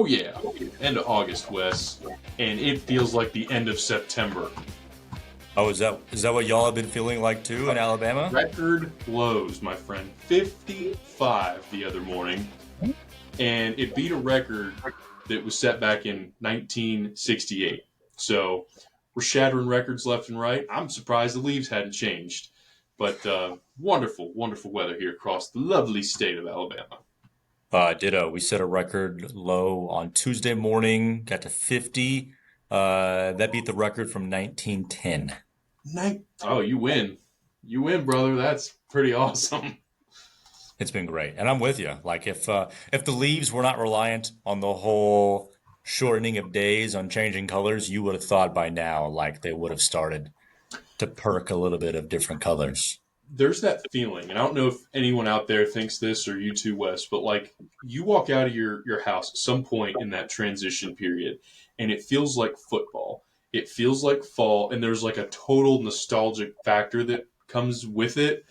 Oh yeah, end of August, Wes, and it feels like the end of September. Oh, is that what y'all have been feeling like too in Alabama? Record lows, my friend. 55 the other morning, and it beat a record that was set back in 1968. So we're shattering records left and right. I'm surprised the leaves hadn't changed, but wonderful, wonderful weather here across the lovely state of Alabama. Ditto. We set a record low on Tuesday morning, got to 50. That beat the record from 1910. Oh, you win, brother. That's pretty awesome. It's been great, and I'm with you. Like if the leaves were not reliant on the whole shortening of days on changing colors, you would have thought by now like they would have started to perk a little bit of different colors. There's that feeling, and I don't know if anyone out there thinks this or you too, Wes, but like you walk out of your house at some point in that transition period, and it feels like football. It feels like fall, and there's like a total nostalgic factor that comes with it.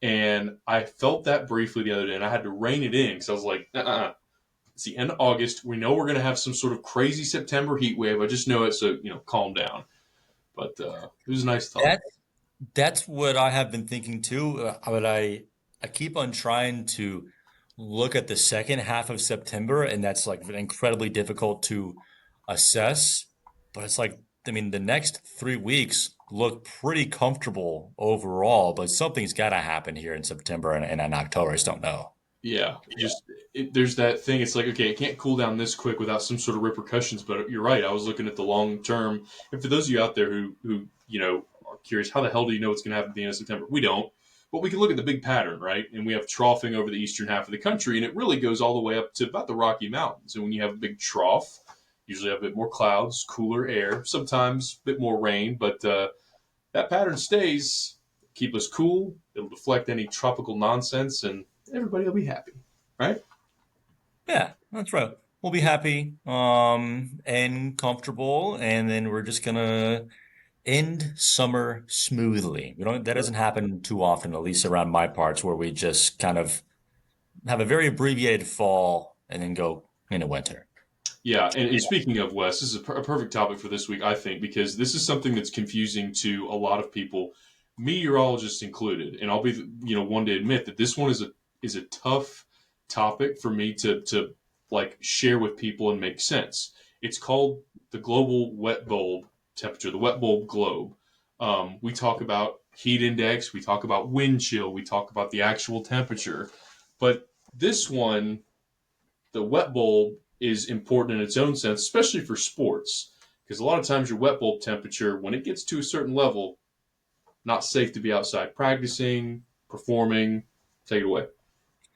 And I felt that briefly the other day, and I had to rein it in because I was like, it's the end of August. We know we're going to have some sort of crazy September heat wave. I just know it, so calm down. But it was a nice thought. That that's what I have been thinking too. But I keep on trying to look at the second half of September, and that's like incredibly difficult to assess. But it's like, I mean, the next 3 weeks look pretty comfortable overall, but something's got to happen here in September and in October. I just don't know. Yeah, just there's that thing. It's like, okay, it can't cool down this quick without some sort of repercussions. But you're right. I was looking at the long term. And for those of you out there who are curious, how the hell do you know what's going to happen at the end of September? We don't. But we can look at the big pattern, right? And we have troughing over the eastern half of the country, and it really goes all the way up to about the Rocky Mountains. And when you have a big trough, usually have a bit more clouds, cooler air, sometimes a bit more rain. But that pattern stays. Keep us cool. It'll deflect any tropical nonsense, and everybody will be happy, right? Yeah, that's right. We'll be happy, and comfortable, and then we're just gonna end summer smoothly. That doesn't happen too often, at least around my parts, where we just kind of have a very abbreviated fall and then go into winter. Yeah, and speaking of Wes, this is a perfect topic for this week, I think, because this is something that's confusing to a lot of people, meteorologists included. And I'll be, one to admit that this one is a tough topic for me to like share with people and make sense. It's called the global wet bulb temperature, the wet bulb globe. We talk about heat index, we talk about wind chill, we talk about the actual temperature, but this one, the wet bulb, is important in its own sense, especially for sports, because a lot of times your wet bulb temperature, when it gets to a certain level, not safe to be outside practicing, performing. Take it away.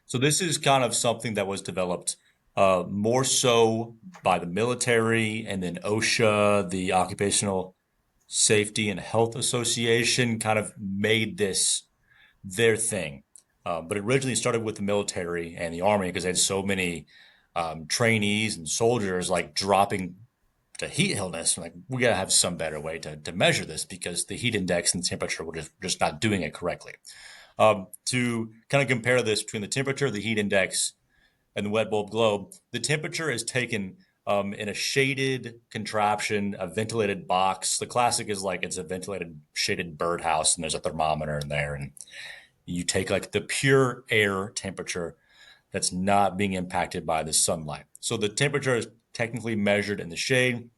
So this is kind of something that was developed more so by the military and then OSHA, the Occupational Safety and Health Association, kind of made this their thing. But it originally started with the military and the army because they had so many trainees and soldiers like dropping to heat illness. Like we gotta have some better way to measure this because the heat index and temperature were just not doing it correctly. To kind of compare this between the temperature, the heat index, and the wet bulb globe, the temperature is taken in a shaded contraption, a ventilated box. The classic is like it's a ventilated shaded birdhouse, and there's a thermometer in there, and you take like the pure air temperature that's not being impacted by the sunlight. So the temperature is technically measured in the shade.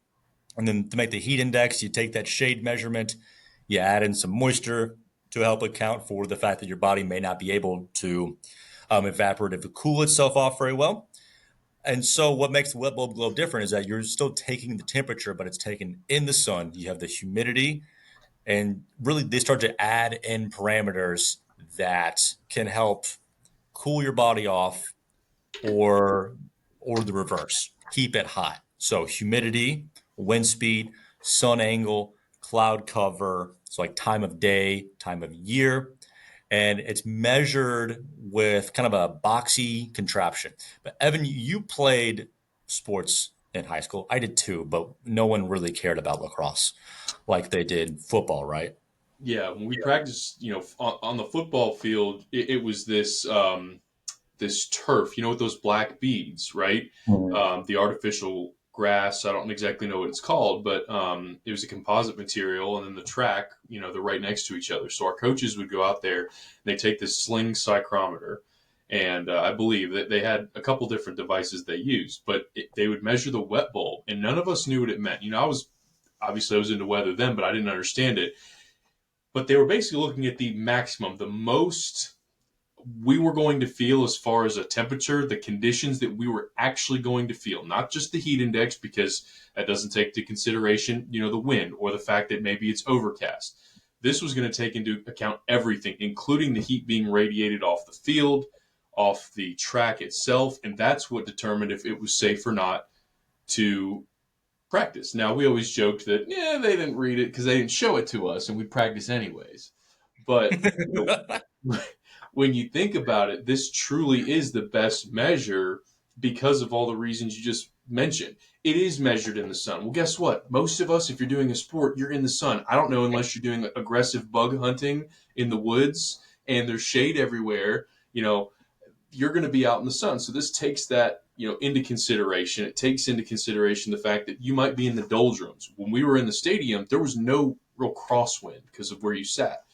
And then to make the heat index, you take that shade measurement, you add in some moisture to help account for the fact that your body may not be able to evaporatively cool itself off very well. And so, what makes the wet bulb globe different is that you're still taking the temperature, but it's taken in the sun. You have the humidity, and really they start to add in parameters that can help cool your body off or the reverse, keep it hot. So humidity, wind speed, sun angle, cloud cover, so like time of day, time of year, and it's measured with kind of a boxy contraption. But Evan, you played sports in high school. I did too, but no one really cared about lacrosse like they did football, right? Yeah, when we practiced, on the football field, it was this this turf, with those black beads, right? Mhm. The artificial grass. I don't exactly know what it's called, but it was a composite material, and then the track, they're right next to each other. So our coaches would go out there, and they take this sling psychrometer, and I believe that they had a couple different devices they used, but they would measure the wet bulb, and none of us knew what it meant. I was into weather then, but I didn't understand it. But they were basically looking at the maximum, the most we were going to feel as far as a temperature, the conditions that we were actually going to feel, not just the heat index, because that doesn't take into consideration, the wind or the fact that maybe it's overcast. This was going to take into account everything, including the heat being radiated off the field, off the track itself, and that's what determined if it was safe or not to practice. Now, we always joked that, yeah, they didn't read it because they didn't show it to us and we'd practice anyways. But, when you think about it, this truly is the best measure because of all the reasons you just mentioned. It is measured in the sun. Well, guess what? Most of us, if you're doing a sport, you're in the sun. I don't know unless you're doing aggressive bug hunting in the woods and there's shade everywhere, you're going to be out in the sun. So this takes that, into consideration. It takes into consideration the fact that you might be in the doldrums. When we were in the stadium, there was no real crosswind because of where you sat.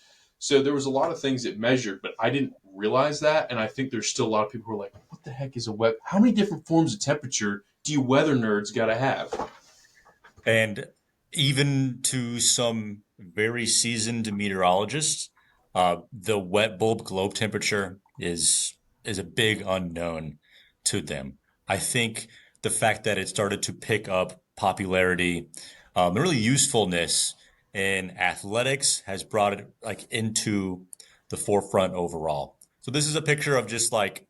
So there was a lot of things it measured, but I didn't realize that. And I think there's still a lot of people who are like, what the heck is a wet? How many different forms of temperature do you weather nerds got to have? And even to some very seasoned meteorologists, the wet bulb globe temperature is a big unknown to them. I think the fact that it started to pick up popularity, and really usefulness in athletics has brought it like into the forefront overall. So this is a picture of just like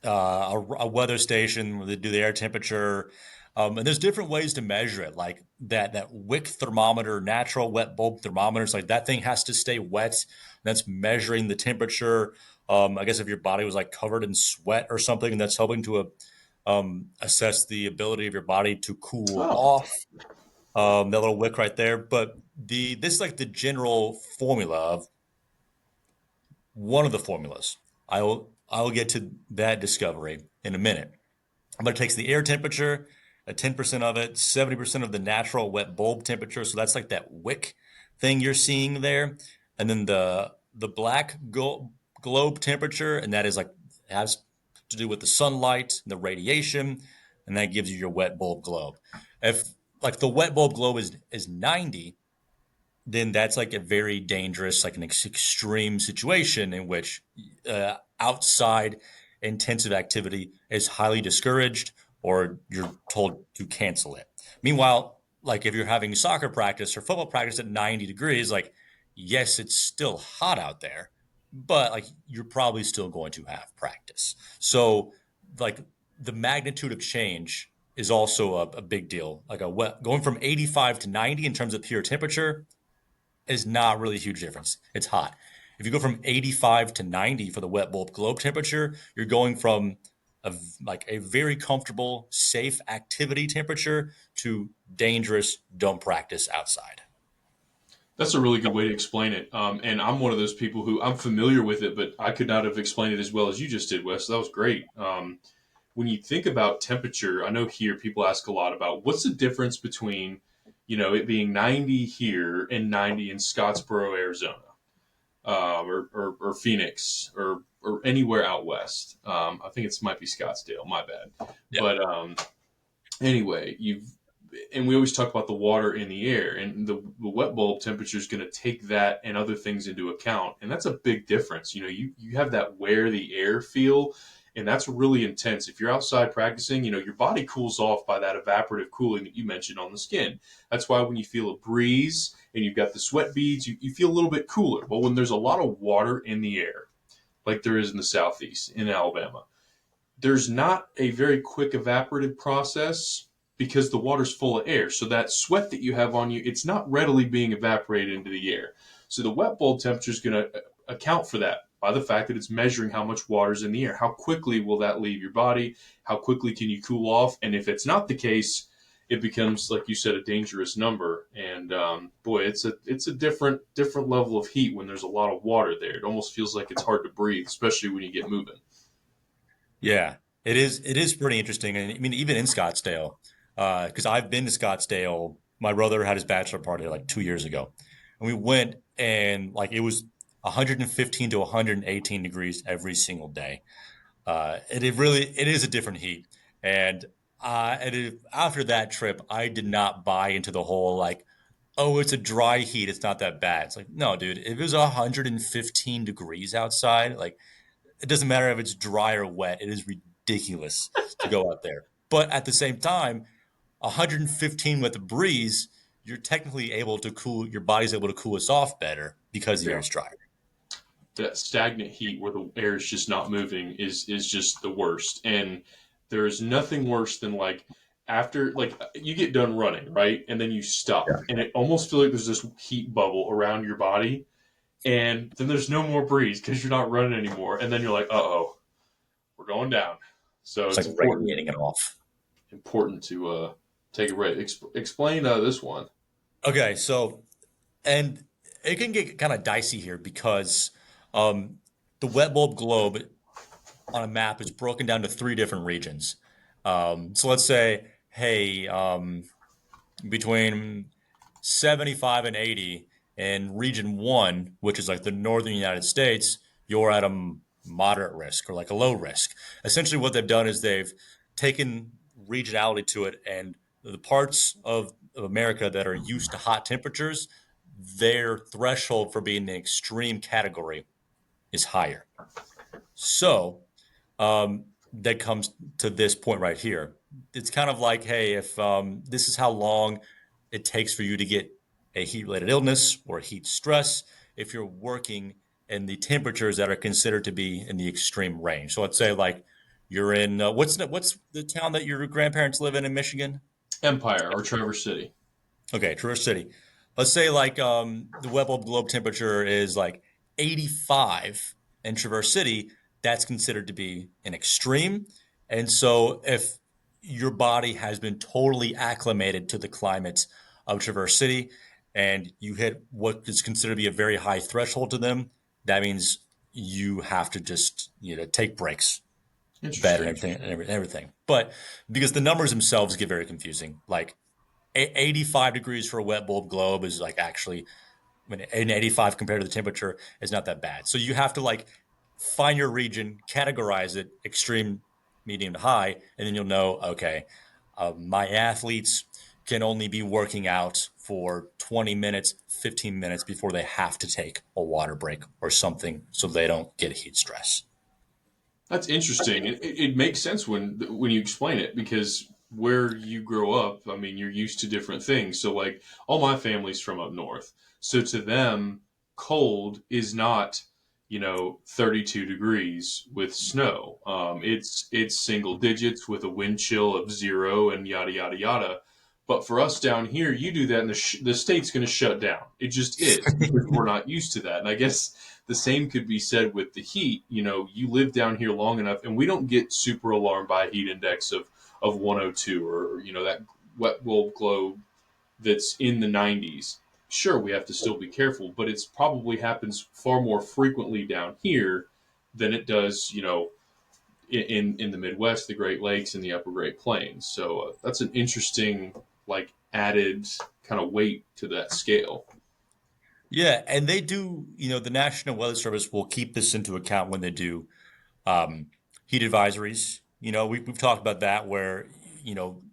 a weather station where they do the air temperature. And there's different ways to measure it, like that wick thermometer, natural wet bulb thermometers. Like that thing has to stay wet. That's measuring the temperature. I guess if your body was like covered in sweat or something, that's helping to assess the ability of your body to cool Oh, off. That little wick right there. But this is like the general formula of one of the formulas. I will get to that discovery in a minute. But it takes the air temperature, 10% of it, 70% of the natural wet bulb temperature. So that's like that wick thing you're seeing there. And then the black globe temperature, and that is like has to do with the sunlight, the radiation, and that gives you your wet bulb globe. If like the wet bulb globe is 90, then that's like a very dangerous, like an extreme situation in which outside intensive activity is highly discouraged or you're told to cancel it. Meanwhile, like if you're having soccer practice or football practice at 90 degrees, like, yes, it's still hot out there, but like you're probably still going to have practice. So, like, the magnitude of change is also a big deal. Like going from 85 to 90 in terms of pure temperature is not really a huge difference. It's hot. If you go from 85 to 90 for the wet bulb globe temperature, you're going from like a very comfortable, safe activity temperature to dangerous, don't practice outside. that's a really good way to explain it. And I'm one of those people who I'm familiar with it, but I could not have explained it as well as you just did, Wes. That was great. When you think about temperature, I know here people ask a lot about what's the difference between, it being 90 here and 90 in Scottsboro, Arizona, or Phoenix, or anywhere out west. I think it might be Scottsdale. My bad. Yeah. But anyway, and we always talk about the water in the air, and the wet bulb temperature is going to take that and other things into account, and that's a big difference. You have that wear the air feel, and that's really intense. If you're outside practicing, your body cools off by that evaporative cooling that you mentioned on the skin. That's why when you feel a breeze and you've got the sweat beads, you feel a little bit cooler. Well, when there's a lot of water in the air, like there is in the southeast in Alabama, there's not a very quick evaporative process because the water's full of air. So that sweat that you have on you, it's not readily being evaporated into the air. So the wet bulb temperature is going to account for that by the fact that it's measuring how much water's in the air. How quickly will that leave your body? How quickly can you cool off? And if it's not the case, it becomes, like you said, a dangerous number. And boy, it's a different level of heat when there's a lot of water there. It almost feels like it's hard to breathe, especially when you get moving. Yeah, it is. It is pretty interesting. And I mean, even in Scottsdale, because I've been to Scottsdale. My brother had his bachelor party like 2 years ago, and we went and like it was 115 to 118 degrees every single day. It really it is a different heat, and after that trip, I did not buy into the whole like, oh, it's a dry heat, it's not that bad. It's like, no, dude, if it was 115 degrees outside, like it doesn't matter if it's dry or wet. It is ridiculous to go out there. But at the same time, 115 with a breeze, you're technically able to cool your body's able to cool us off better because the air Yeah. is drier. That stagnant heat where the air is just not moving is just the worst. And there's nothing worse than like after like you get done running, right? And then you stop. And it almost feels like there's this heat bubble around your body. And then there's no more breeze because you're not running anymore. And then you're like, uh-oh, we're going down. So It's it's like important radiating it off. important to take a break. Explain this one. Okay, so and it can get kind of dicey here because um, the wet bulb globe on a map is broken down to three different regions. So let's say, hey, between 75 and 80 in region one, which is like the northern United States, you're at a moderate risk or like a low risk. Essentially, what they've done is they've taken regionality to it, and the parts of America that are used to hot temperatures, their threshold for being in the extreme category is higher. So that comes to this point right here. It's kind of like, hey, if this is how long it takes for you to get a heat related illness or heat stress, if you're working in the temperatures that are considered to be in the extreme range. So let's say like you're in what's the town that your grandparents live in Michigan? Empire or Traverse City. Okay, Traverse City. Let's say like the web globe temperature is like 85 in Traverse City. That's considered to be an extreme. And so if your body has been totally acclimated to the climate of Traverse City and you hit what is considered to be a very high threshold to them, that means you have to just take breaks, bed and Interesting. everything and everything. But because the numbers themselves get very confusing, like 85 degrees for a wet bulb globe is like actually when an 85 compared to the temperature is not that bad. So you have to like find your region, categorize it extreme, medium to high, and then you'll know, okay, my athletes can only be working out for 20 minutes, 15 minutes before they have to take a water break or something so they don't get heat stress. That's interesting. It makes sense when you explain it because where you grow up, I mean, you're used to different things. So like all my family's from up north. So to them, cold is not, 32 degrees with snow. It's single digits with a wind chill of zero and yada yada yada. But for us down here, you do that, and the state's going to shut down. It just is because we're not used to that. And I guess the same could be said with the heat. You live down here long enough, and we don't get super alarmed by a heat index of 102 or that wet bulb globe that's in the 90s. Sure, we have to still be careful, but it's probably happens far more frequently down here than it does, in the Midwest, the Great Lakes, and the Upper Great Plains. So that's an interesting, like, added kind of weight to that scale. Yeah, and they do, the National Weather Service will keep this into account when they do um, heat advisories. We've talked about that where,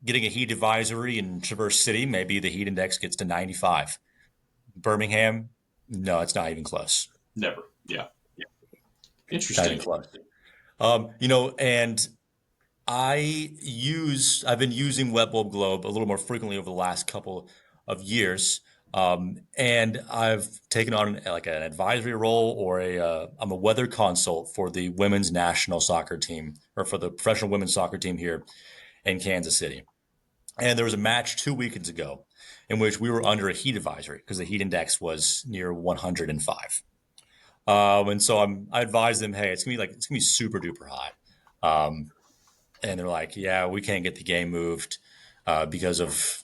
getting a heat advisory in Traverse City, maybe the heat index gets to 95. Birmingham, no, it's not even close. Never. Yeah. Not even Interesting. close. And I've been using Wet Bulb Globe a little more frequently over the last couple of years. And I've taken on like an advisory role or I'm a weather consult for the women's national soccer team or for the professional women's soccer team here in Kansas City. And there was a match 2 weekends ago in which we were under a heat advisory because the heat index was near 105. And so I advised them, hey, it's gonna be super duper hot. Um, and they're like, yeah, we can't get the game moved because of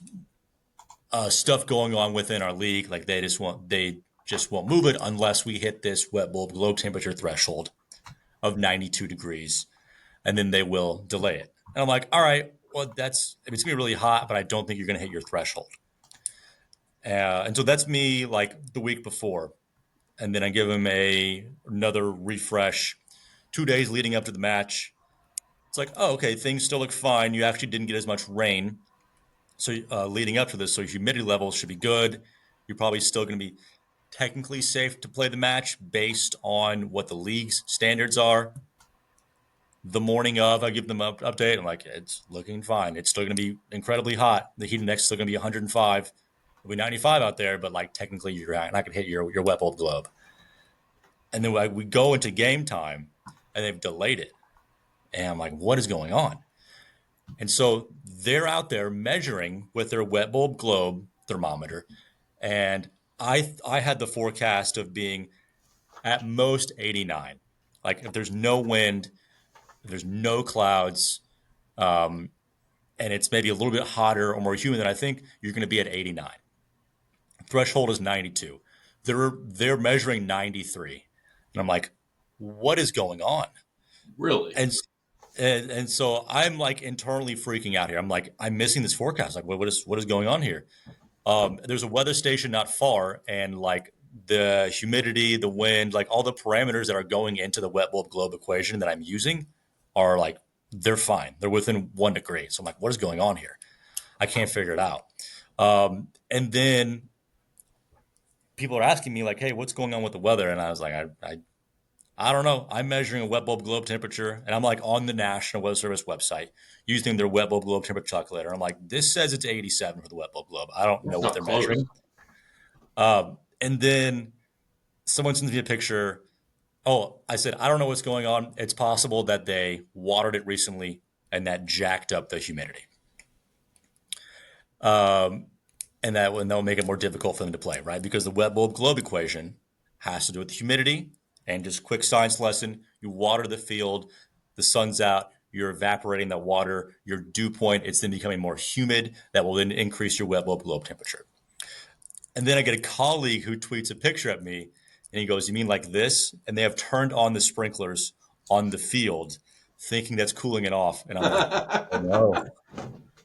stuff going on within our league. Like they just won't move it unless we hit this wet bulb globe temperature threshold of 92 degrees. and then they will delay it. And I'm like, all right, well, it's gonna be really hot, but I don't think you're gonna hit your threshold. And so that's me like the week before, and then I give him another refresh 2 days leading up to the match. It's like, oh, okay, things still look fine. You actually didn't get as much rain, so leading up to this, so your humidity levels should be good. You're probably still going to be technically safe to play the match based on what the league's standards are. The morning of, I give them an update. I'm like, it's looking fine. It's still going to be incredibly hot. The heat index is still going to be 105. It'll be 95 out there, but like technically you're not going to hit your wet bulb globe. And then we go into game time, and they've delayed it. And I'm like, what is going on? And so they're out there measuring with their wet bulb globe thermometer, and I had the forecast of being at most 89. Like if there's no wind, if there's no clouds, um, and it's maybe a little bit hotter or more humid than I think, you're going to be at 89. Threshold is 92. They're measuring 93, and I'm like, what is going on? Really? And and so I'm like internally freaking out here. I'm like, I'm missing this forecast. Like, what is going on here? There's a weather station not far, and like the humidity, the wind, like all the parameters that are going into the wet bulb globe equation that I'm using are like they're fine. They're within 1 degree. So I'm like, what is going on here? I can't figure it out. And then people are asking me like, hey, what's going on with the weather? And I was like, I don't know. I'm measuring a wet bulb globe temperature, and I'm like on the National Weather Service website using their wet bulb globe temperature calculator. I'm like, this says it's 87 for the wet bulb globe. I don't know That's what not they're close. measuring. And then someone sends me a picture. Oh, I said, I don't know what's going on. It's possible that they watered it recently and that jacked up the humidity. Um, and that'll make it more difficult for them to play, right? Because the wet bulb globe equation has to do with the humidity. And just quick science lesson: you water the field, the sun's out, you're evaporating that water, your dew point, it's then becoming more humid. That will then increase your wet bulb globe temperature. And then I get a colleague who tweets a picture at me, and he goes, "You mean like this?" And they have turned on the sprinklers on the field, thinking that's cooling it off. And I'm like, oh no.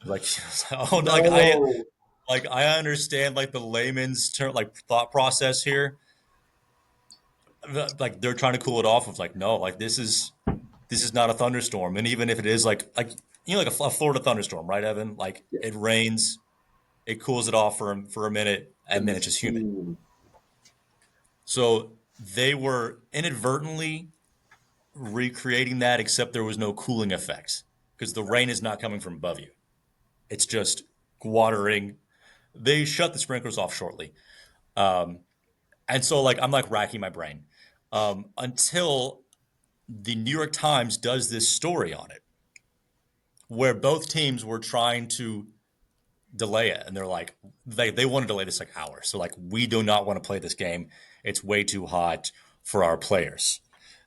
Like, oh, No. like I understand like the layman's term, like thought process here. Like they're trying to cool it off. It's like no, like this is not a thunderstorm. And even if it is like like a Florida thunderstorm, right, Evan? Like Yeah. it rains, it cools it off for a minute, and And then it's it's just humid. cool. So they were inadvertently recreating that, except there was no cooling effects because the rain is not coming from above you. It's just watering. They shut the sprinklers off shortly. Um, and so like I'm like racking my brain until the New York Times does this story on it where both teams were trying to delay it, and they're like they want to delay this like hours. So like we do not want to play this game. It's way too hot for our players.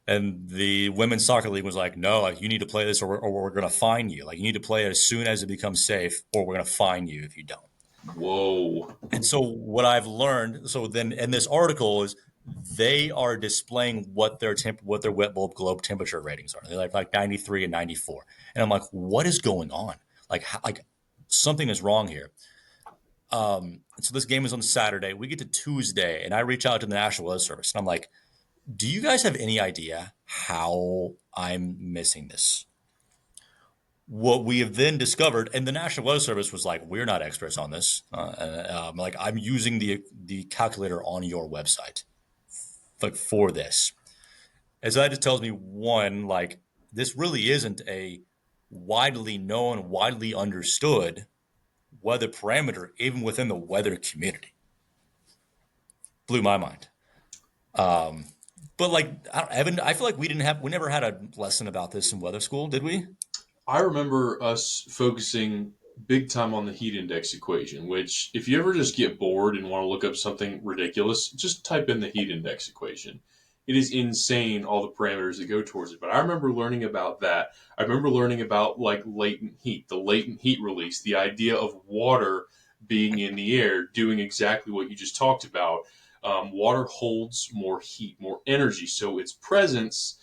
And the women's soccer league was like, no, like, you need to play this, or we're going to fine you. Like you need to play it as soon as it becomes safe, or we're going to fine you if you don't. Whoa. And so what I've learned, so then in this article is they are displaying what their wet bulb globe temperature ratings are. They're like 93 and 94. And I'm like, what is going on? Like something is wrong here. So this game is on Saturday. We get to Tuesday, and I reach out to the National Weather Service, and I'm like, do you guys have any idea how I'm missing this? What we have then discovered, and the National Weather Service was like, "We're not experts on this. Like, I'm using the calculator on your website, like for this." And so that just tells me one, like, this really isn't a widely known, widely understood weather parameter, even within the weather community. Blew my mind. But like, Evan, I feel like we never had a lesson about this in weather school, did we? I remember us focusing big time on the heat index equation, which, if you ever just get bored and want to look up something ridiculous, just type in the heat index equation. It is insane all the parameters that go towards it. But I remember learning about that. I remember learning about like latent heat, the latent heat release, the idea of water being in the air, doing exactly what you just talked about. Water holds more heat, more energy. So its presence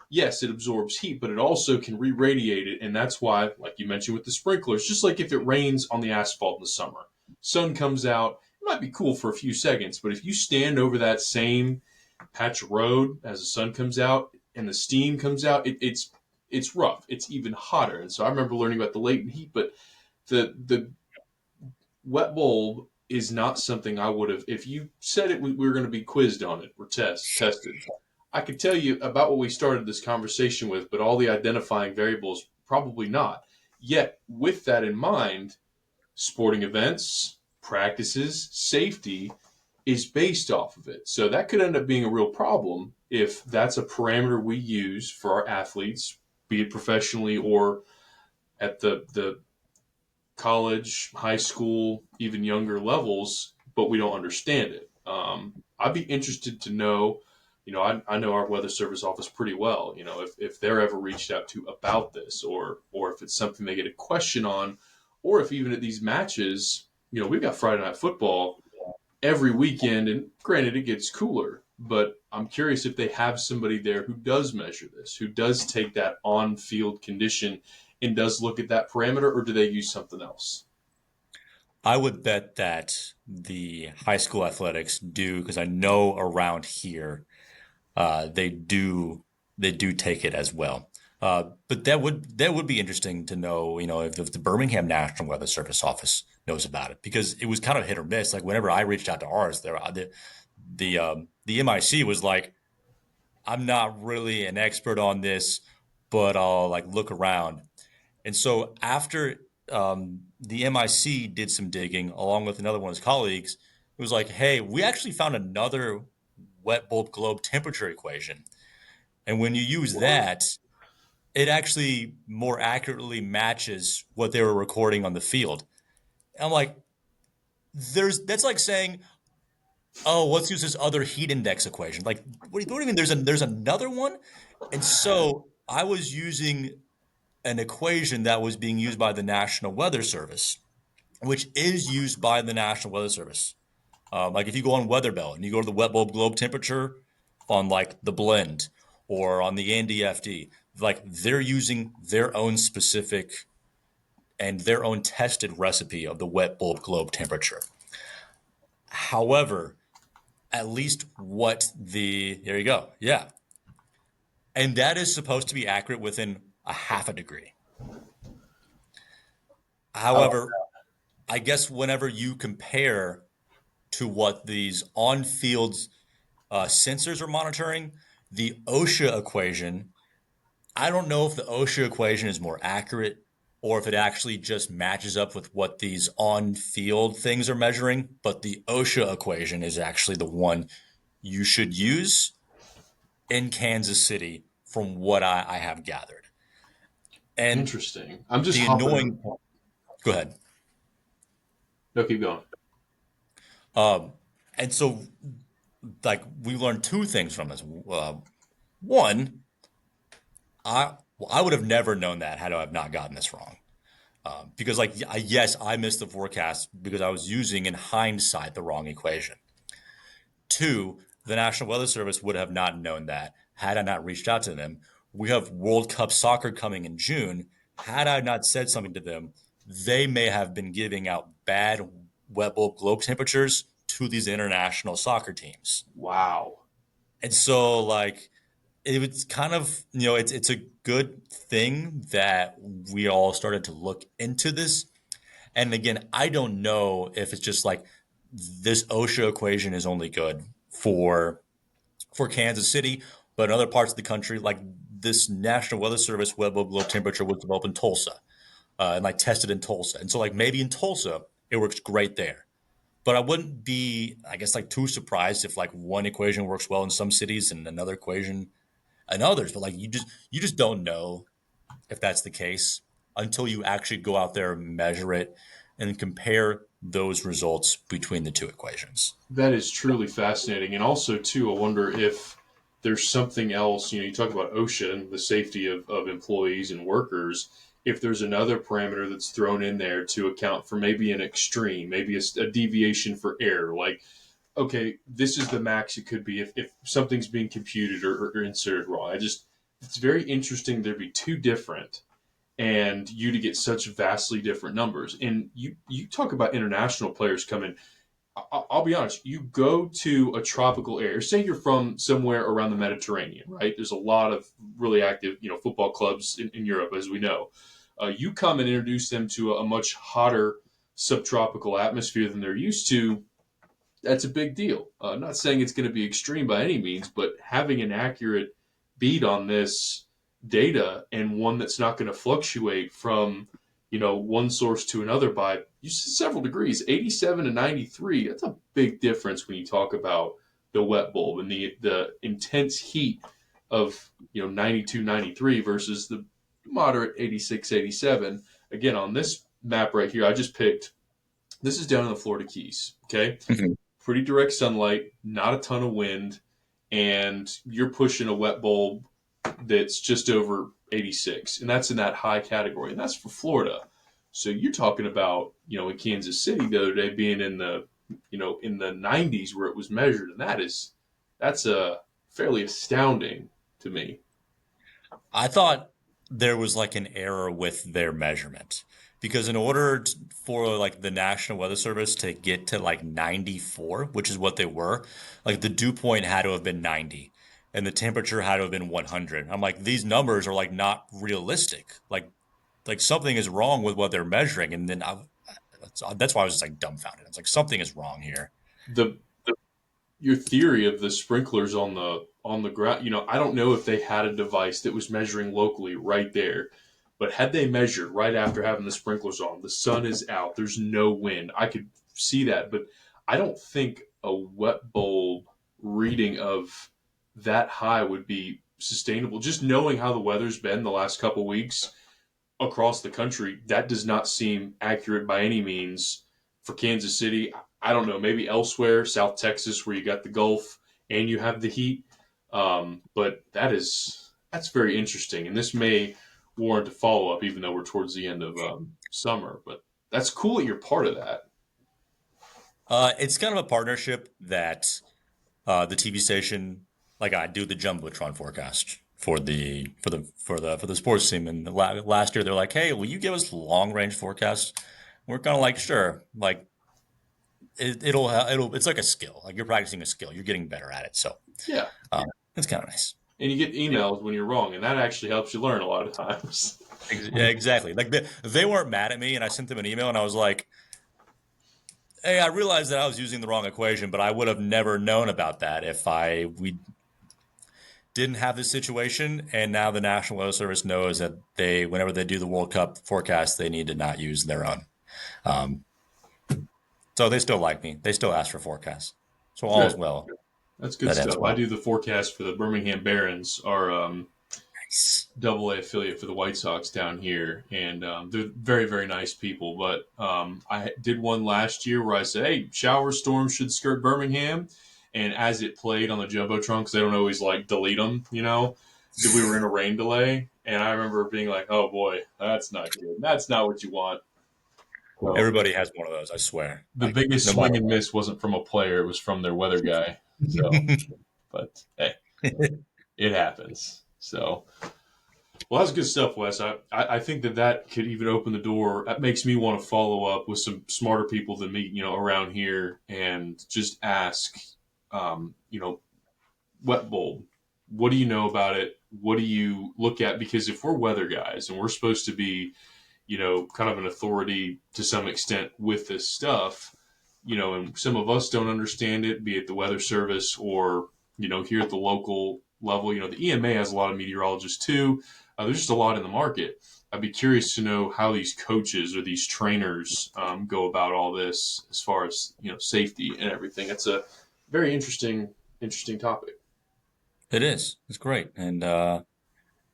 yes, it absorbs heat, but it also can re-radiate it, and that's why, like you mentioned with the sprinklers, just like if it rains on the asphalt in the summer, sun comes out, it might be cool for a few seconds, but if you stand over that same patch of road as the sun comes out and the steam comes out, it's rough. It's even hotter, and so I remember learning about the latent heat, but the wet bulb is not something I would have. If you said it, we were going to be quizzed on it or tested. I could tell you about what we started this conversation with, but all the identifying variables, probably not. Yet, with that in mind, sporting events, practices, safety is based off of it. So that could end up being a real problem if that's a parameter we use for our athletes, be it professionally or at the college, high school, even younger levels, but we don't understand it. I'd be interested to know, I know our weather service office pretty well, if they're ever reached out to about this or if it's something they get a question on, or if even at these matches, we've got Friday night football every weekend, and granted, it gets cooler, but I'm curious if they have somebody there who does measure this, who does take that on field condition and does look at that parameter, or do they use something else? I would bet that the high school athletics do, because I know around here they do take it as well. But that would be interesting to know, if the Birmingham National Weather Service office knows about it, because it was kind of hit or miss. Like whenever I reached out to ours, the MIC was like, I'm not really an expert on this, but I'll like look around. And so after the MIC did some digging along with another one of his colleagues, it was like, hey, we actually found another wet bulb globe temperature equation. And when you use What? that, it actually more accurately matches what they were recording on the field. And I'm like, that's like saying, oh, let's use this other heat index equation. Like, what do you mean? There's another one? And so I was using an equation that was being used by the National Weather Service, which is used by the National Weather Service. Like if you go on Weather Bell and you go to the wet bulb globe temperature on like the blend or on the NDFD, like they're using their own specific and their own tested recipe of the wet bulb globe temperature. However, at least what there you go. Yeah. And that is supposed to be accurate within a half a degree. However, I guess whenever you compare to what these on field sensors are monitoring, the OSHA equation, I don't know if the OSHA equation is more accurate or if it actually just matches up with what these on field things are measuring, but the OSHA equation is actually the one you should use in Kansas City from what I have gathered. And Interesting. I'm just the hopping. annoying part, go ahead. No, keep going. Um, and so, like, we learned two things from this. One, I would have never known that had I have not gotten this wrong. Because, like, yes, I missed the forecast because I was using, in hindsight, the wrong equation. Two, the National Weather Service would have not known that had I not reached out to them. We have World Cup soccer coming in June. Had I not said something to them, they may have been giving out bad wet bulb globe temperatures to these international soccer teams. Wow. And so, like, it was kind of, it's a good thing that we all started to look into this. And again, I don't know if it's just like this OSHA equation is only good for Kansas City, but in other parts of the country, like this National Weather Service web of low temperature was developed in Tulsa, and like tested in Tulsa. And so like maybe in Tulsa, it works great there. But I wouldn't be, I guess, like too surprised if like one equation works well in some cities and another equation in others. But like you just don't know if that's the case until you actually go out there, measure it, and compare those results between the two equations. That is truly fascinating. And also, too, I wonder if there's something else. You talk about OSHA and the safety of employees and workers. If there's another parameter that's thrown in there to account for maybe an extreme, maybe a deviation for error, like, okay, this is the max it could be if something's being computed or inserted wrong. it's very interesting there'd be two different and you to get such vastly different numbers. And you talk about international players coming. I'll be honest. You go to a tropical area. Say you're from somewhere around the Mediterranean, right? There's a lot of really active, football clubs in Europe, as we know. You come and introduce them to a much hotter subtropical atmosphere than they're used to. That's a big deal. Not saying it's going to be extreme by any means, but having an accurate beat on this data and one that's not going to fluctuate from one source to another by several degrees, 87 to 93. That's a big difference when you talk about the wet bulb and the intense heat of 92, 93 versus the moderate 86, 87. Again, on this map right here, I just picked. This is down in the Florida Keys. Okay, Mhm. pretty direct sunlight, not a ton of wind, and you're pushing a wet bulb that's just over 86, and that's in that high category, and that's for Florida. So you're talking about, in Kansas City the other day being in the, in the 90s where it was measured, and that's a fairly astounding to me. I thought there was like an error with their measurement because in order for like the National Weather Service to get to like 94, which is what they were, like the dew point had to have been 90 and the temperature had to have been 100. I'm like, these numbers are like not realistic. Like something is wrong with what they're measuring. And then that's why I was just like dumbfounded. It's like something is wrong here. The your theory of the sprinklers on the ground, I don't know if they had a device that was measuring locally right there, but had they measured right after having the sprinklers on, the sun is out, there's no wind, I could see that. But I don't think a wet bulb reading of that high would be sustainable. Just knowing how the weather's been the last couple weeks across the country, that does not seem accurate by any means for Kansas City. I don't know, maybe elsewhere, South Texas, where you got the Gulf and you have the heat. But that's very interesting, and this may warrant a follow up, even though we're towards the end of summer. But that's cool that you're part of that. It's kind of a partnership that the TV station, like I do the jumbotron forecast for the sports team. And last year they're like, "Hey, will you give us long range forecasts?" We're kind of like, "Sure." Like it'll it's like a skill. Like you're practicing a skill. You're getting better at it. So Yeah, um, it's kind of nice. and you get emails when you're wrong, and that actually helps you learn a lot of times. Yeah, exactly. Like they weren't mad at me, and I sent them an email, and I was like, "Hey, I realized that I was using the wrong equation, but I would have never known about that if we didn't have this situation, and now the National Weather Service knows that whenever they do the World Cup forecast, they need to not use their own. Um, so they still like me. They still ask for forecasts. So all is Good, well that's good that ends stuff. I well. do the forecast for the Birmingham Barons, our Nice. Double A affiliate for the White Sox down here, and they're very, very nice people. But I did one last year where I said, "Hey, shower storms should skirt Birmingham," and as it played on the jumbotron, because they don't always like delete them, that we were in a rain delay, and I remember being like, "Oh boy, that's not good. That's not what you want." So Everybody has one of those, I swear. the Like biggest no matter swing and miss wasn't from a player; it was from their weather guy. So, what. but hey, it happens. So. Well, that's good stuff, Wes. I think that could even open the door. That makes me want to follow up with some smarter people than me, around here and just ask, wet bulb, what do you know about it? What do you look at? Because if we're weather guys and we're supposed to be, kind of an authority to some extent with this stuff, and some of us don't understand it, be it the weather service or, here at the local level, the EMA has a lot of meteorologists too. There's just a lot in the market. I'd be curious to know how these coaches or these trainers go about all this as far as, safety and everything. It's a very interesting topic. It is. It's great. And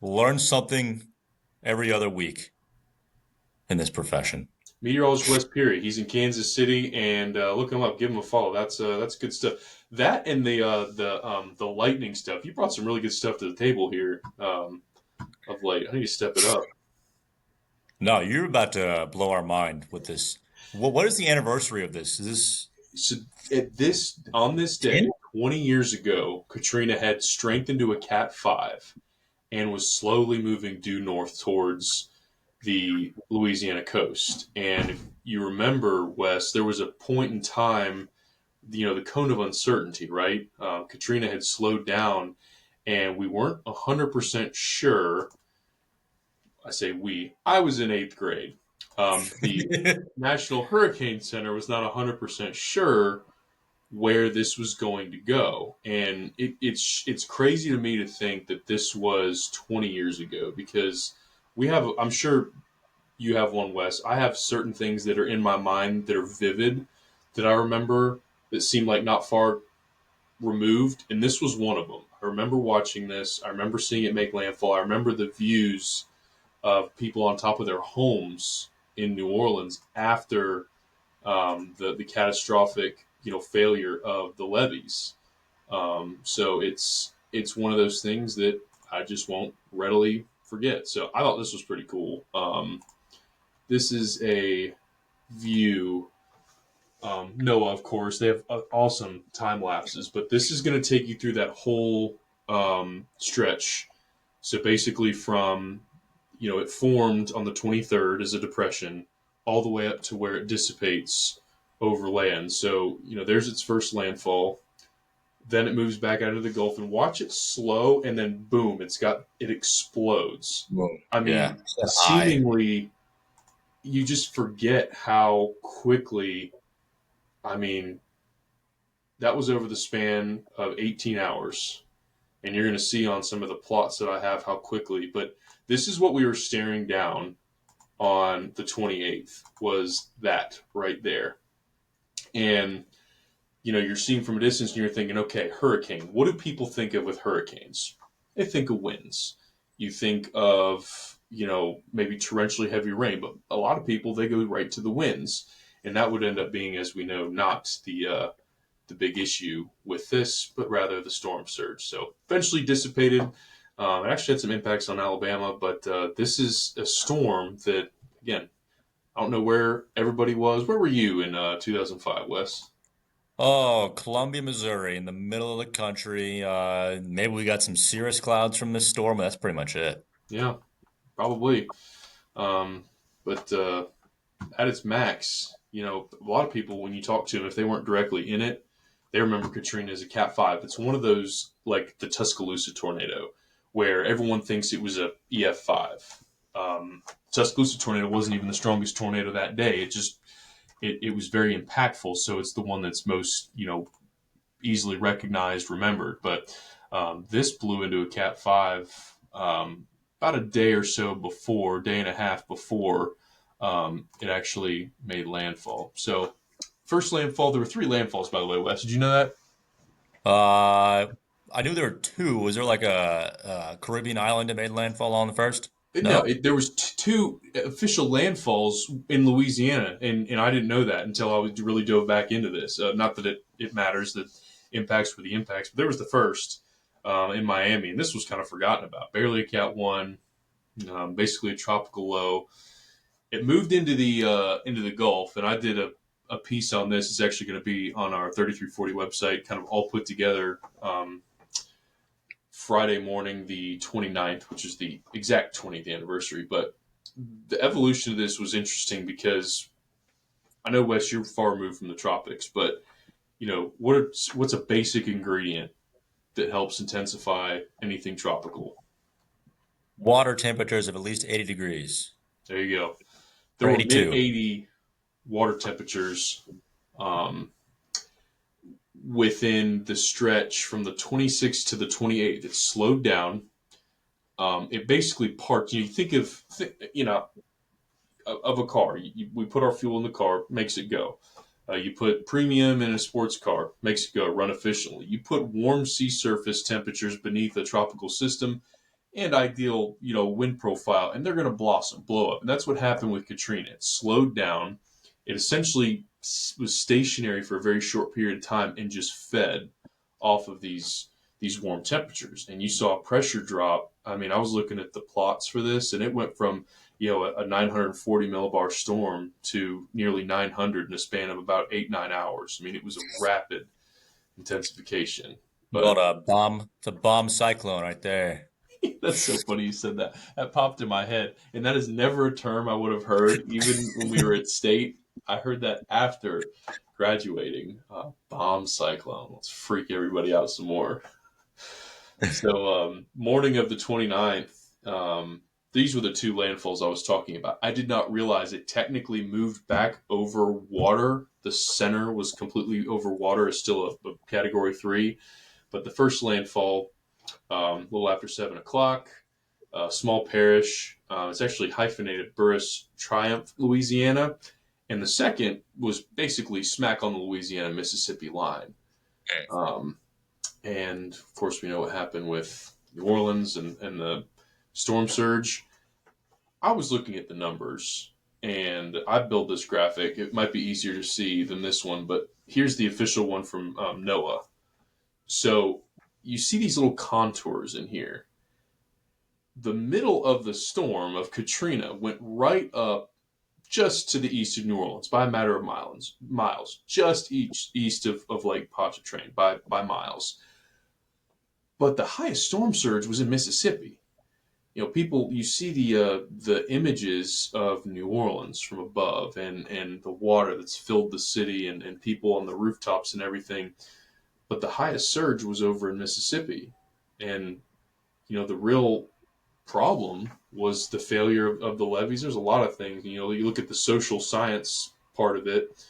learn something every other week in this profession. Meteorologist Wes Peary. He's in Kansas City, and look him up. Give him a follow. That's good stuff. That and the lightning stuff. You brought some really good stuff to the table here of late. I need to step it up. No, you're about to blow our mind with this. What is the anniversary of this? Is this So on this day 10? 20 years ago, Katrina had strengthened to a Cat 5, and was slowly moving due north towards the Louisiana coast. And if you remember, Wes, there was a point in time, the cone of uncertainty, right? Katrina had slowed down, and we weren't 100% sure. I say we. I was in eighth grade. The National Hurricane Center was not 100% sure where this was going to go, and it's crazy to me to think that this was 20 years ago because we have. I'm sure you have one, Wes. I have certain things that are in my mind that are vivid that I remember that seem like not far removed, and this was one of them. I remember watching this. I remember seeing it make landfall. I remember the views of people on top of their homes in New Orleans after the catastrophic failure of the levees. So it's one of those things that I just won't readily forget. So I thought this was pretty cool. This is a view. Noah, of course, they have awesome time lapses, but this is going to take you through that whole stretch. So basically, from it formed on the 23rd as a depression, all the way up to where it dissipates over land. So there's its first landfall. Then it moves back out of the Gulf, and watch it slow, and then boom, it explodes. Whoa. I Yeah. mean, Said I. seemingly, you just forget how quickly. I mean, that was over the span of 18 hours. And you're going to see on some of the plots that I have how quickly. But this is what we were staring down on the 28th, was that right there. And, you're seeing from a distance and you're thinking, okay, hurricane. What do people think of with hurricanes? They think of winds. You think of, maybe torrentially heavy rain. But a lot of people, they go right to the winds. And that would end up being, as we know, not the big issue with this, but rather the storm surge. So eventually dissipated. It actually had some impacts on Alabama, but this is a storm that, again, I don't know where everybody was. Where were you in 2005, Wes? Oh, Columbia, Missouri, in the middle of the country. Maybe we got some cirrus clouds from this storm, but that's pretty much it. Yeah, probably. Um, but at its max, a lot of people, when you talk to them, if they weren't directly in it, they remember Katrina as a Cat 5. It's one of those, like the Tuscaloosa tornado, where everyone thinks it was a EF5. Tuscaloosa tornado wasn't even the strongest tornado that day. It was very impactful, so it's the one that's most, easily recognized, remembered. But this blew into a Cat 5 about a day or so before, day and a half before it actually made landfall. So, first landfall, there were three landfalls, by the way, Wes. Did you know that? Uh, I knew there were two. Was there like a Caribbean island that made landfall on the first? No, No? there was two official landfalls in Louisiana, and I didn't know that until I was really dove back into this. Not that it matters that impacts were the impacts, but there was the first in Miami, and this was kind of forgotten about. Barely a Cat 1, basically a tropical low. It moved into the Gulf, and I did a piece on this. It's actually going to be on our 3340 website, kind of all put together Friday morning, the 29th, which is the exact 20th anniversary. But the evolution of this was interesting because I know, Wes, you're far removed from the tropics, but what's a basic ingredient that helps intensify anything tropical? Water temperatures of at least 80 degrees There you go. There or were mid 82. 80 water temperatures um, within the stretch from the 26th to the 28th. It slowed down. It basically parked. You think of a car. We put our fuel in the car, makes it go. You put premium in a sports car, makes it go, run efficiently. You put warm sea surface temperatures beneath a tropical system and ideal, wind profile, and they're going to blossom, blow up. And that's what happened with Katrina. It slowed down. It essentially was stationary for a very short period of time and just fed off of these warm temperatures. And you saw a pressure drop. I mean, I was looking at the plots for this, and it went from a 940 millibar storm to nearly 900 in a span of about 8-9 hours. I mean, it was a rapid intensification. You got But a bomb, it's a bomb cyclone right there. That's so funny you said that. That popped in my head, and that is never a term I would have heard even when we were at state. I heard that after graduating. Bomb cyclone. Let's freak everybody out some more. So, morning of the 29th, these were the two landfalls I was talking about. I did not realize it technically moved back over water. The center was completely over water, is still a category three. But the first landfall, a little after 7 o'clock, small parish. It's actually hyphenated Burris Triumph, Louisiana. And the second was basically smack on the Louisiana Mississippi line. Um, and of course, we know what happened with New Orleans and the storm surge. I was looking at the numbers and I built this graphic. It might be easier to see than this one, but here's the official one from NOAA. So you see these little contours in here. The middle of the storm of Katrina went right up just to the east of New Orleans by a matter of miles, just east of Lake Pontchartrain by miles. But the highest storm surge was in Mississippi. People, you see the images of New Orleans from above, and the water that's filled the city, and people on the rooftops and everything. But the highest surge was over in Mississippi, and the real problem was the failure of the levees. There's a lot of things. You look at the social science part of it,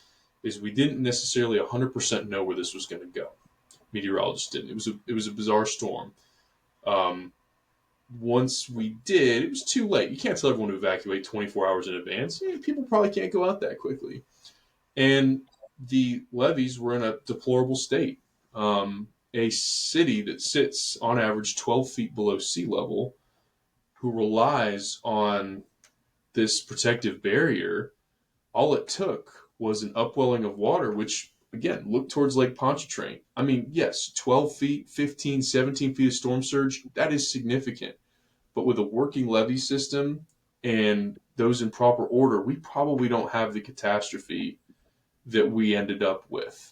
is we didn't necessarily 100% know where this was going to go. Meteorologists didn't. It was a bizarre storm. Um, Once we did, it was too late. You can't tell everyone to evacuate 24 hours in advance. People probably can't go out that quickly. And the levees were in a deplorable state. A city that sits on average 12 feet below sea level, who relies on this protective barrier, all it took was an upwelling of water, which, again, look towards Lake Pontchartrain. I mean, yes, 12 feet, 15, 17 feet of storm surge, that is significant. But with a working levee system and those in proper order, we probably don't have the catastrophe that we ended up with.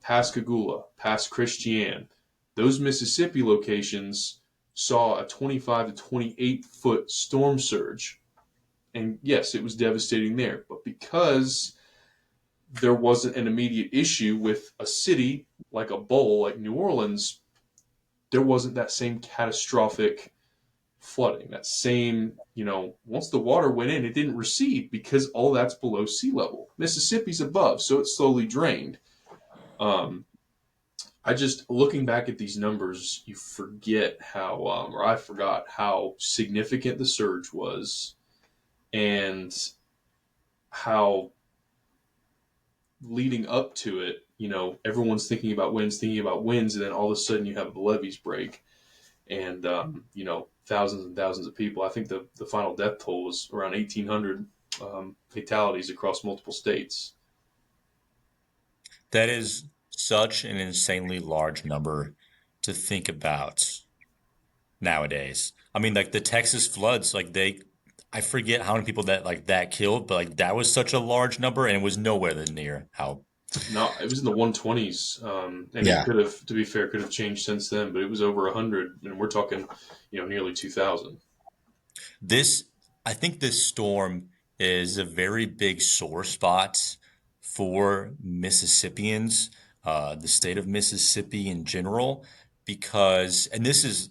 Pascagoula, past Christian, those Mississippi locations saw a 25 to 28-foot storm surge. And yes, it was devastating there. But because there wasn't an immediate issue with a city like a bowl, like New Orleans, there wasn't that same catastrophic flooding. That same, once the water went in, it didn't recede because all that's below sea level. Mississippi's above, so it slowly drained. Um, I just, looking back at these numbers, you forget how, or I forgot how significant the surge was, and how leading up to it, everyone's thinking about winds, and then all of a sudden you have the levees break, and thousands and thousands of people. I think the final death toll was around 1,800 fatalities across multiple states. That is such an insanely large number to think about nowadays. I mean, like the Texas floods, I forget how many people that killed, but like that was such a large number and it was nowhere near how. No, it was in the 120s, and it Yeah. could have, to be fair, could have changed since then, but it was over 100, and we're talking, nearly 2,000. This, I think this storm is a very big sore spot for Mississippians, the state of Mississippi in general, because, and this is,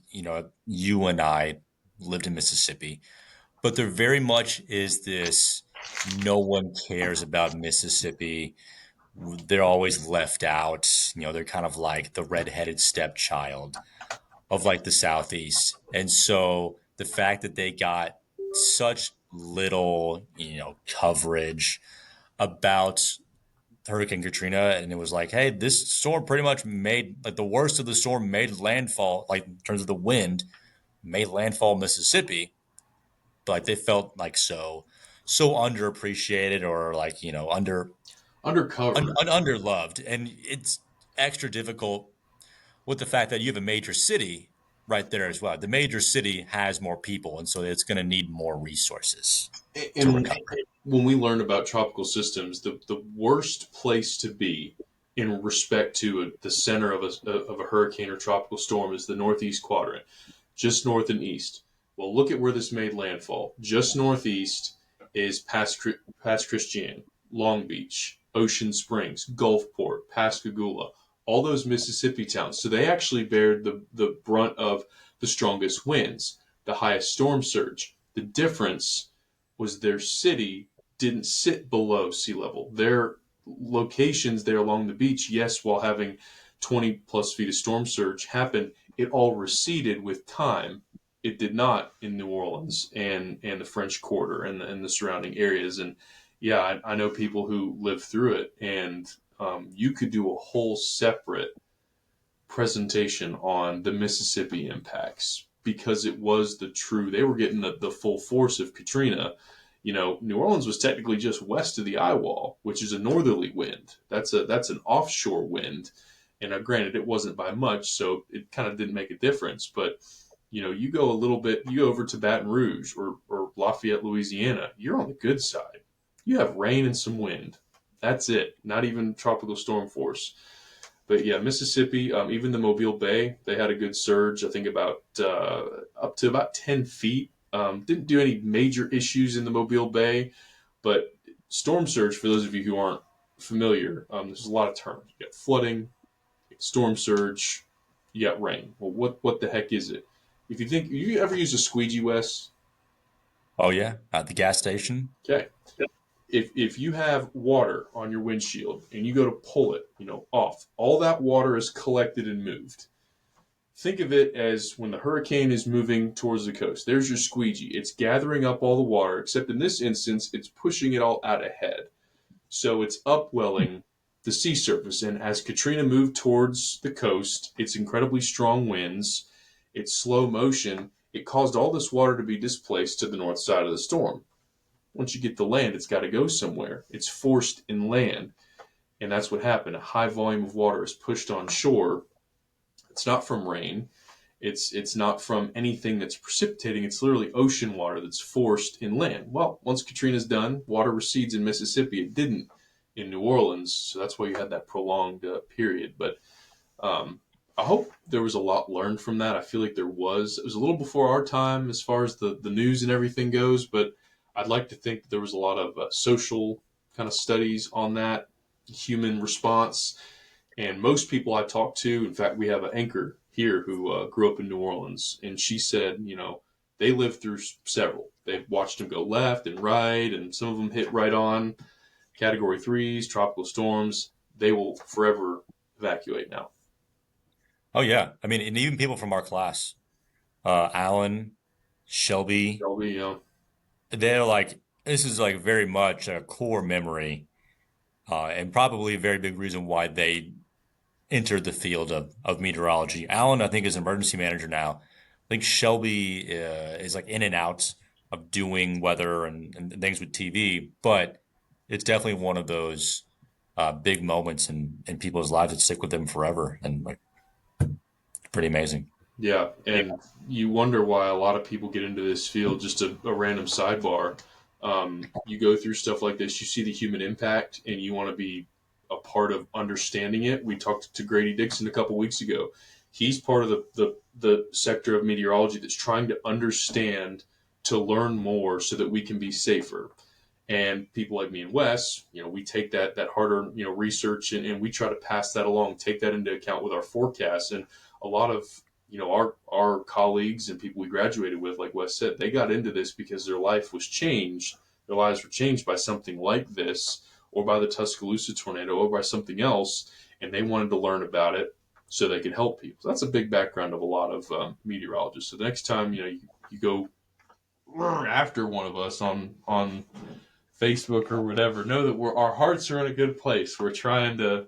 you and I lived in Mississippi, but there very much is this no one cares about Mississippi. They're always left out. They're kind of like the redheaded stepchild of like the Southeast. And so the fact that they got such little, coverage about Hurricane Katrina, and it was like, hey, this storm pretty much made like the worst of the storm made landfall, like in terms of the wind, made landfall in Mississippi. But like they felt like so underappreciated or like, Undercovered. underloved. And it's extra difficult with the fact that you have a major city right there as well. The major city has more people, and so it's going to need more resources to And recover. when we learn about tropical systems, the worst place to be in respect to the center of a hurricane or tropical storm is the northeast quadrant. just north and east. Well, look at where this made landfall. Just northeast is past Christian, Long Beach, Ocean Springs, Gulfport, Pascagoula, all those Mississippi towns. So they actually bared the brunt of the strongest winds, the highest storm surge. The difference was their city didn't sit below sea level. Their locations there along the beach, yes, while having 20 plus feet of storm surge happen, it all receded with time. It did not in New Orleans and the French Quarter and the surrounding areas. And yeah, I know people who lived through it, and you could do a whole separate presentation on the Mississippi impacts because it was they were getting the full force of Katrina. New Orleans was technically just west of the eye wall, which is a northerly wind. That's an offshore wind. And granted, it wasn't by much, so it kind of didn't make a difference. But you go a little bit, you go over to Baton Rouge or Lafayette, Louisiana, you're on the good side. You have rain and some wind. That's it. Not even tropical storm force. But yeah, Mississippi, even the Mobile Bay, they had a good surge. I think about up to about 10 feet. Didn't do any major issues in the Mobile Bay, but storm surge, for those of you who aren't familiar, there's a lot of terms. You got flooding, you got storm surge, you got rain. Well, what the heck is it? If you ever use a squeegee, Wes, Oh yeah, at the gas station. okay. If you have water on your windshield and you go to pull it, off, all that water is collected and moved. Think of it as when the hurricane is moving towards the coast. There's your squeegee. It's gathering up all the water, except in this instance, it's pushing it all out ahead. So it's upwelling the sea surface. And as Katrina moved towards the coast, its incredibly strong winds, its slow motion, it caused all this water to be displaced to the north side of the storm. Once you get to land, it's got to go somewhere. It's forced inland. And that's what happened. A high volume of water is pushed on shore. It's not from rain. It's not from anything that's precipitating. It's literally ocean water that's forced inland. Well, once Katrina's done, water recedes in Mississippi. It didn't in New Orleans, so that's why you had that prolonged period. But um, I hope there was a lot learned from that. I feel like there was. It was a little before our time as far as the news and everything goes, but I'd like to think that there was a lot of social kind of studies on that human response. And most people I talk to, in fact, we have an anchor here who grew up in New Orleans, and she said, they lived through several. They've watched them go left and right, and some of them hit right on category threes, tropical storms. They will forever evacuate now. Oh yeah, I mean, and even people from our class, Alan, Shelby, Shelby, they're like, this is like very much a core memory, and probably a very big reason why they entered the field of meteorology. Alan, I think, is an emergency manager now. I think Shelby is like in and out of doing weather and things with TV, but it's definitely one of those big moments in people's lives that stick with them forever, and like pretty amazing. yeah, and you wonder why a lot of people get into this field. Just a random sidebar. You go through stuff like this, you see the human impact, and you want to be a part of understanding it. We talked to Grady Dixon a couple weeks ago. He's part of the sector of meteorology that's trying to understand, to learn more so that we can be safer. And people like me and Wes, we take that harder, research, and we try to pass that along, take that into account with our forecasts. And a lot of, our colleagues and people we graduated with, like Wes said, they got into this because their life was changed. Their lives were changed by something like this, or by the Tuscaloosa tornado, or by something else, and they wanted to learn about it so they could help people. So that's a big background of a lot of meteorologists. So the next time, you go after one of us on Facebook or whatever, know that our hearts are in a good place. We're trying to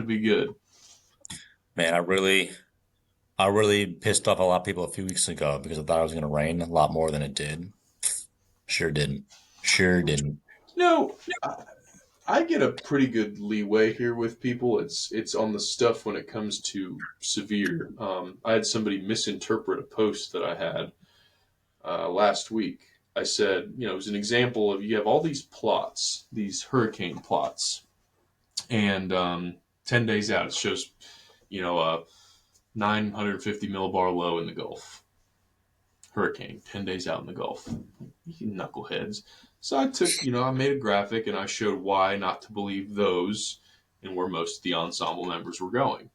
be good. Man, I really pissed off a lot of people a few weeks ago because I thought it was going to rain a lot more than it did. Sure didn't. Sure didn't. No, I get a pretty good leeway here with people. It's on the stuff when it comes to severe. I had somebody misinterpret a post that I had last week. I said, it was an example of you have all these plots, these hurricane plots, and 10 days out it shows, a 950 millibar low in the Gulf. hurricane, 10 days out in the Gulf. You knuckleheads. So I took, I made a graphic and I showed why not to believe those and where most of the ensemble members were going.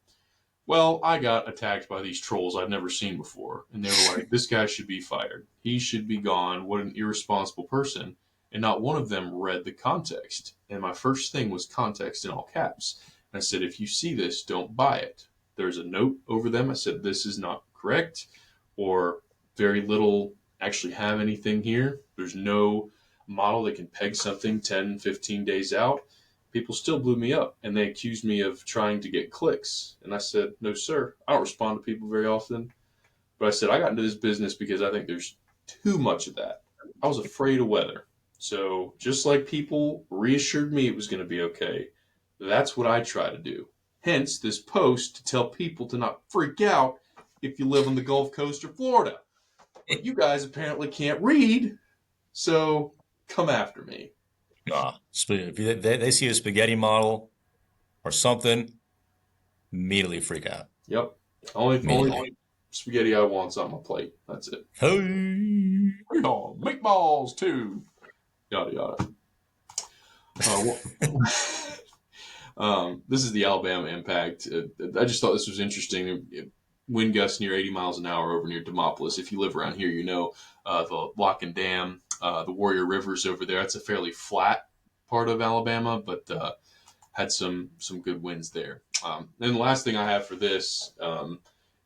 Well, I got attacked by these trolls I'd never seen before, and they were like, "This guy should be fired. He should be gone. What an irresponsible person." And not one of them read the context. And my first thing was context in all caps. And I said, "If you see this, don't buy it." There's a note over them. I said, "This is not correct," or very little actually have anything here. There's no model that can peg something 10, 15 days out. People still blew me up and they accused me of trying to get clicks. And I said, "No, sir, I don't respond to people very often." But I said, I got into this business because I think there's too much of that. I was afraid of weather. So just like people reassured me it was going to be okay, that's what I try to do. Hence this post to tell people to not freak out if you live on the Gulf Coast or Florida. But you guys apparently can't read, so come after me. Nah, if they see a spaghetti model or something, immediately freak out. Yep. Only Immediately. spaghetti I want's on my plate. That's it. Hey. Oh, meatballs too. Yada yada. This is the Alabama impact. I just thought this was interesting. Wind gusts near 80 miles an hour over near Demopolis. If you live around here, you know the Lock and Dam, the Warrior Rivers over there. That's a fairly flat part of Alabama, but had some good wins there. And the last thing I have for this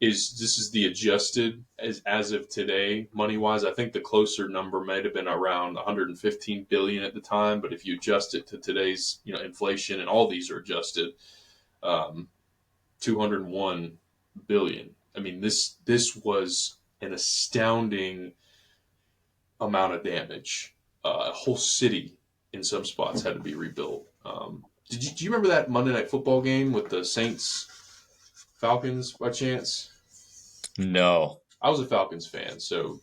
this is the adjusted as of today money wise. I think the closer number might have been around 115 billion at the time, but if you adjust it to today's inflation and all these are adjusted, 201 billion. I mean this was an astounding amount of damage. A whole city in some spots had to be rebuilt. Do you remember that Monday Night Football game with the Saints Falcons by chance? No. I was a Falcons fan, so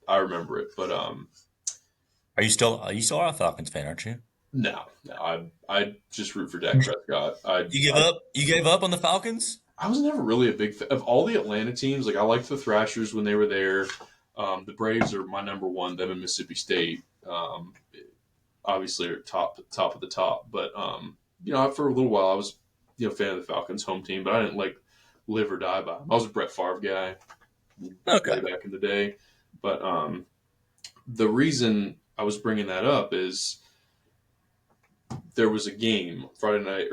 I remember it. But Are you still a Falcons fan, aren't you? no, I just root for Dak Prescott. You give up? You gave up on the Falcons? I was never really a big fan of all the Atlanta teams. Like I liked the Thrashers when they were there. The Braves are my number one. Them and Mississippi State, obviously, are top of the top. But for a little while, I was a fan of the Falcons home team, but I didn't like live or die by them. I was a Brett Favre guy way Okay. back in the day. But the reason I was bringing that up is there was a game Monday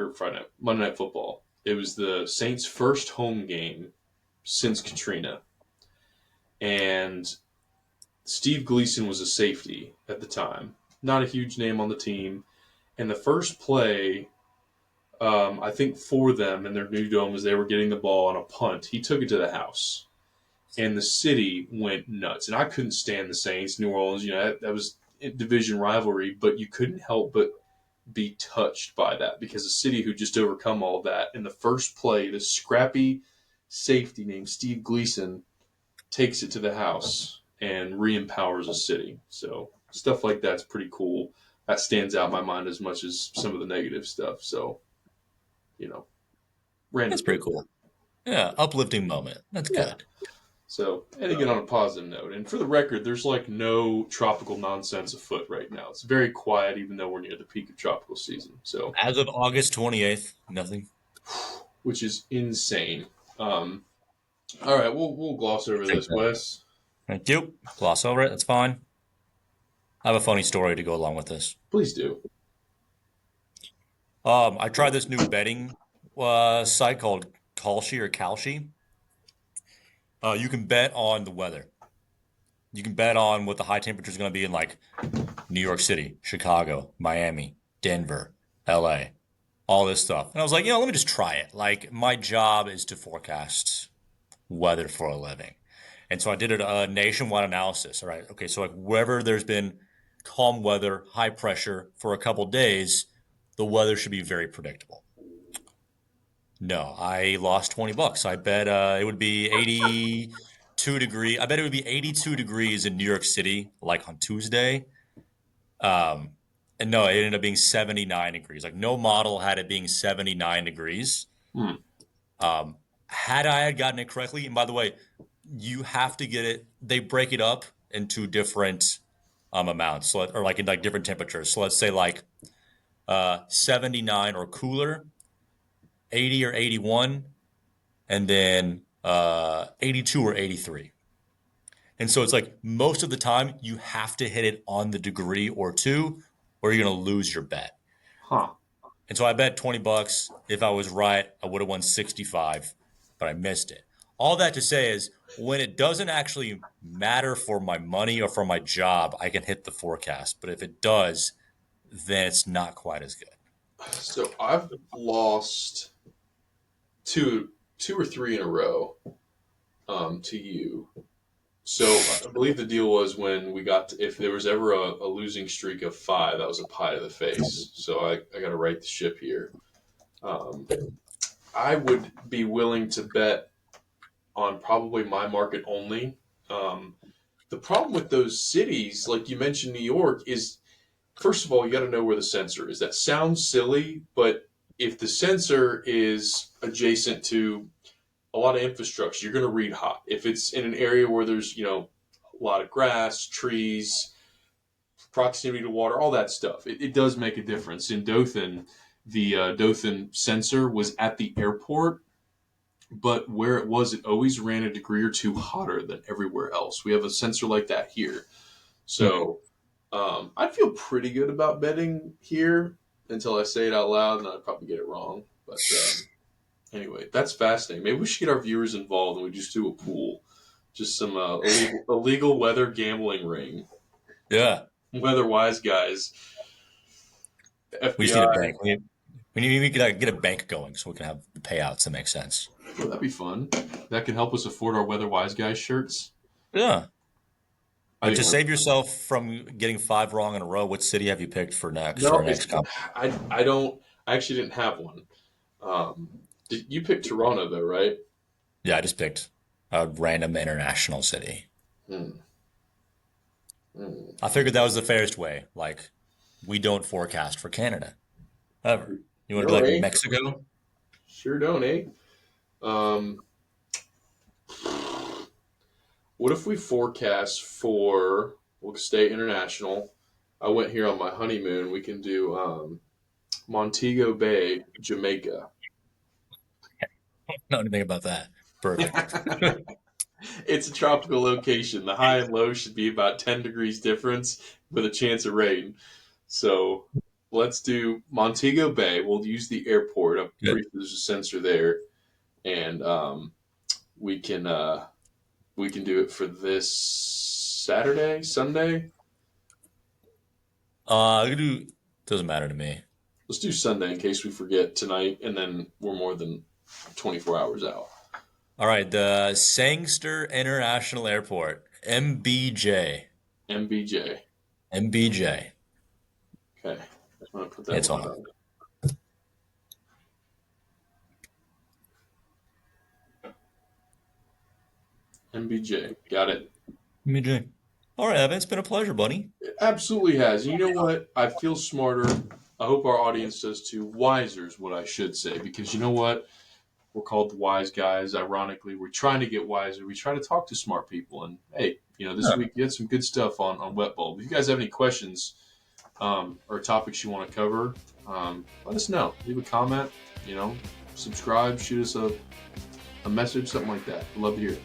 Night Football. It was the Saints' first home game since Katrina, and Steve Gleason was a safety at the time, not a huge name on the team. And the first play, I think for them in their new dome, as they were getting the ball on a punt, he took it to the house, and the city went nuts. And I couldn't stand the Saints, New Orleans. That was a division rivalry, but you couldn't help but be touched by that because a city who just overcome all that in the first play, this scrappy safety named Steve Gleason takes it to the house and re-empowers a city. So stuff like that's pretty cool. That stands out in my mind as much as some of the negative stuff. So, That's random. pretty cool. Yeah, uplifting moment. That's Yeah. good. So, and again, on a positive note, and for the record, there's like no tropical nonsense afoot right now. It's very quiet, even though we're near the peak of tropical season. So, As of August 28th, nothing. which is insane. Um, all right, we'll gloss over Take this, that. Wes. Thank you. Gloss over it. That's fine. I have a funny story to go along with this. Please do. I tried this new betting site called Kalshi or Kalshi. You can bet on the weather. You can bet on what the high temperature is going to be in like New York City, Chicago, Miami, Denver, LA, all this stuff. And I was like, let me just try it. Like my job is to forecast weather for a living. And so I did a nationwide analysis. All right. Okay. So like wherever there's been calm weather, high pressure for a couple days, the weather should be very predictable. No, I lost $20. I bet it would be 82 degree. I bet it would be 82 degrees in New York City, like on Tuesday. Um, and no, it ended up being 79 degrees. Like no model had it being 79 degrees. Hmm. Had I had gotten it correctly, and by the way, you have to get it. They break it up into different amounts, so or like in like different temperatures. So let's say like 79 or cooler, 80 or 81, and then 82 or 83. And so it's like most of the time you have to hit it on the degree or two, or you're gonna lose your bet. Huh. And so I bet $20. If I was right, I would have won 65, but I missed it. All that to say is when it doesn't actually matter for my money or for my job, I can hit the forecast. But if it does, then it's not quite as good. So I've lost two, two or three in a row to you. So I believe the deal was when we got to, if there was ever a losing streak of five, that was a pie to the face. So I got to right the ship here. Um, I would be willing to bet on probably my market only. Um, the problem with those cities, like you mentioned, New York, is first of all, you got to know where the sensor is. That sounds silly, but if the sensor is adjacent to a lot of infrastructure, you're going to read hot. If it's in an area where there's, a lot of grass, trees, proximity to water, all that stuff, it does make a difference. In Dothan, the Dothan sensor was at the airport, but where it was, it always ran a degree or two hotter than everywhere else. We have a sensor like that here. So I feel pretty good about betting here until I say it out loud, and I'd probably get it wrong. But anyway, that's fascinating. Maybe we should get our viewers involved and we just do a pool. Just some illegal weather gambling ring. Yeah, Weather wise guys. we just need a FBI. bank. We get a bank going so we can have payouts that make sense. Well, that'd be fun. That can help us afford our weather wise guys shirts. Yeah. I think To we're save yourself from getting five wrong in a row, what city have you picked for next for no. our next It's comp? I don't. I actually didn't have one. Um, you picked Toronto though, right? Yeah, I just picked a random international city. Hmm. Hmm. I figured that was the fairest way. Like, we don't forecast for Canada ever. You want to No, do like eh? Mexico? Sure don't, eh? Um, what if we forecast for, we'll stay international. I went here on my honeymoon. We can do Montego Bay, Jamaica. Know anything about that? Perfect. It's a tropical location. The high and low should be about 10 degrees difference with a chance of rain. So let's do Montego Bay. We'll use the airport. I'm Good. pretty sure there's a sensor there. And we can we can do it for this Saturday, Sunday. I could do. Doesn't matter to me. Let's do Sunday in case we forget tonight, and then we're more than 24 hours out. All right, the Sangster International Airport, MBJ. MBJ. MBJ. Okay, I'm gonna put that It's one on. down. MBJ. Got it. MBJ. All right, Evan, it's been a pleasure, buddy. It absolutely has. And you know what? I feel smarter. I hope our audience does too. Wiser is what I should say, because you know what? We're called the wise guys. Ironically, we're trying to get wiser. We try to talk to smart people. And hey, this Yeah. week you had some good stuff on Wet Bulb. If you guys have any questions or topics you want to cover, let us know. Leave a comment. Subscribe, shoot us a message, something like that. We'd love to hear it.